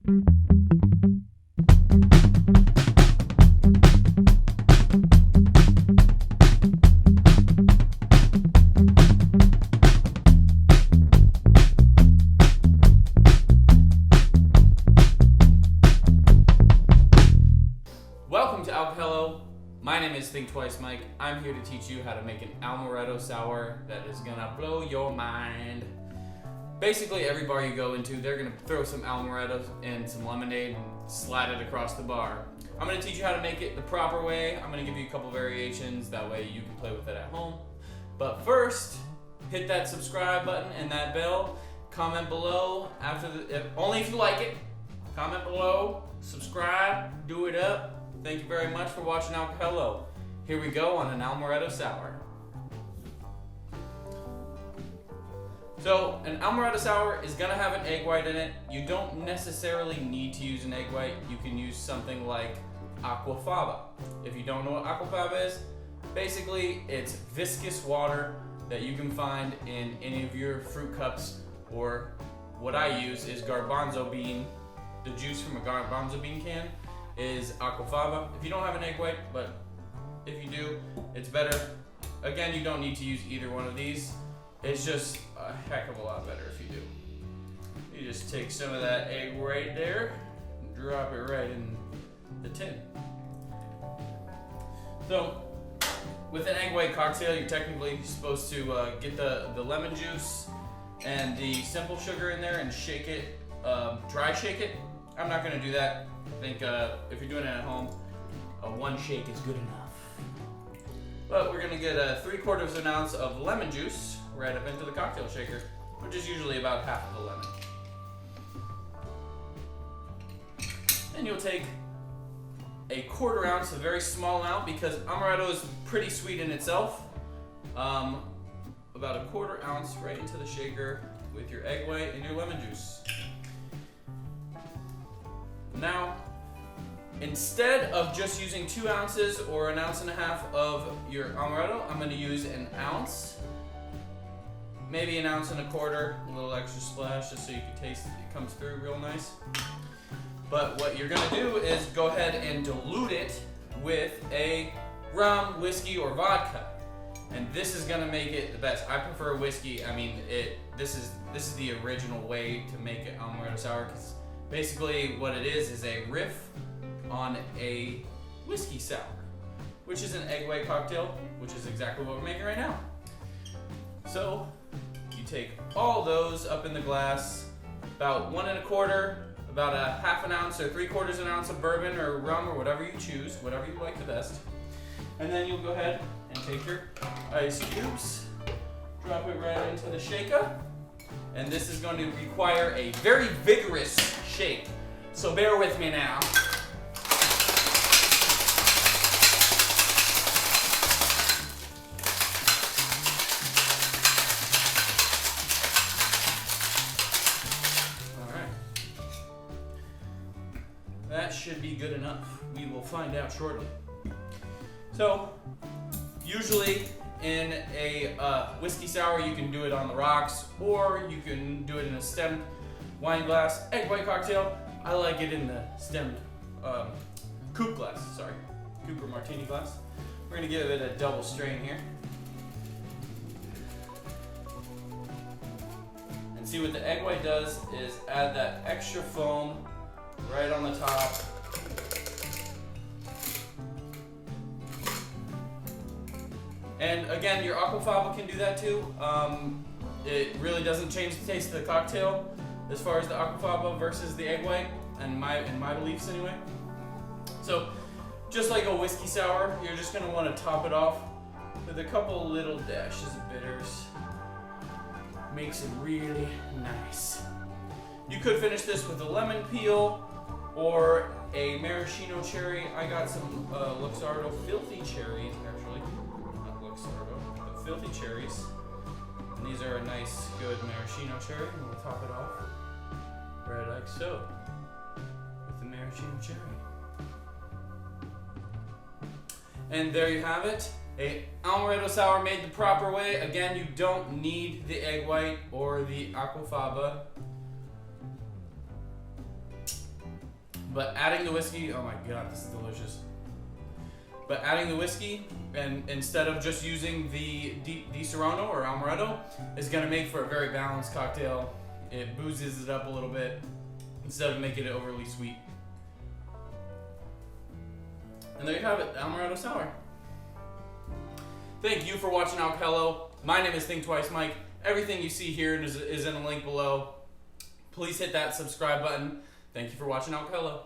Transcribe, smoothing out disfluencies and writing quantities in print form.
Welcome to ALCOHELLO. My name is Think Twice Mike. I'm here to teach you how to make an Amaretto sour that is gonna blow your mind. Basically, every bar you go into, they're gonna throw some Amaretto and some lemonade and slide it across the bar. I'm gonna teach you how to make it the proper way. I'm gonna give you a couple variations, that way you can play with it at home. But first, hit that subscribe button and that bell. Comment below only if you like it. Comment below, subscribe, do it up. Thank you very much for watching ALCOHELLO. Here we go on an Amaretto sour. So an Amaretto sour is gonna have an egg white in it. You don't necessarily need to use an egg white. You can use something like Aquafaba. If you don't know what Aquafaba is, basically it's viscous water that you can find in any of your fruit cups, or what I use is garbanzo bean. The juice from a garbanzo bean can is Aquafaba. If you don't have an egg white, but if you do, it's better. Again, you don't need to use either one of these. It's just a heck of a lot better if you do. You just take some of that egg right there and drop it right in the tin. So, with an egg white cocktail, you're technically supposed to get the lemon juice and the simple sugar in there and shake it, dry shake it. I'm not gonna do that. I think if you're doing it at home, one shake is good enough. But we're gonna get 3/4 of an ounce of lemon juice right up into the cocktail shaker, which is usually about half of the lemon. And you'll take a 1/4 ounce, a very small amount, because Amaretto is pretty sweet in itself. About a 1/4 ounce right into the shaker with your egg white and your lemon juice. Now, instead of just using 2 ounces or 1.5 ounces of your Amaretto, I'm going to use 1 ounce, maybe 1.25 ounces, a little extra splash just so you can taste it comes through real nice. But what you're going to do is go ahead and dilute it with a rum, whiskey, or vodka. And this is going to make it the best. I prefer whiskey. I mean, this is the original way to make an Amaretto sour, because basically what it is a riff on a whiskey sour, which is an egg white cocktail, which is exactly what we're making right now. So you take all those up in the glass, about 1 1/4, about 1/2 ounce or 3/4 ounce of bourbon or rum or whatever you choose, whatever you like the best. And then you'll go ahead and take your ice cubes, drop it right into the shaker. And this is going to require a very vigorous shake. So bear with me now. All right. That should be good enough. We will find out shortly. So, usually in a whiskey sour, you can do it on the rocks, or you can do it in a stemmed wine glass. Egg white cocktail, I like it in the stemmed coupe glass, coupe or martini glass. We're gonna give it a double strain here. And see what the egg white does is add that extra foam right on the top. And again, your Aquafaba can do that too. It really doesn't change the taste of the cocktail as far as the Aquafaba versus the egg white, in my beliefs anyway. So, just like a whiskey sour, you're just gonna want to top it off with a couple little dashes of bitters. Makes it really nice. You could finish this with a lemon peel or a maraschino cherry. I got some Luxardo filthy cherries, actually. Not Luxardo, but filthy cherries. And these are a nice, good maraschino cherry. And we'll top it off right like so with the maraschino cherry. And there you have it. A Amaretto sour made the proper way. Again, you don't need the egg white or the Aquafaba. But adding the whiskey, oh my god, this is delicious. But adding the whiskey, and instead of just using the Disaronno or Amaretto, is gonna make for a very balanced cocktail. It boozes it up a little bit instead of making it overly sweet. And there you have it, the Amaretto Sour. Thank you for watching ALCOHELLO. My name is Think Twice Mike. Everything you see here is in a link below. Please hit that subscribe button. Thank you for watching ALCOHELLO.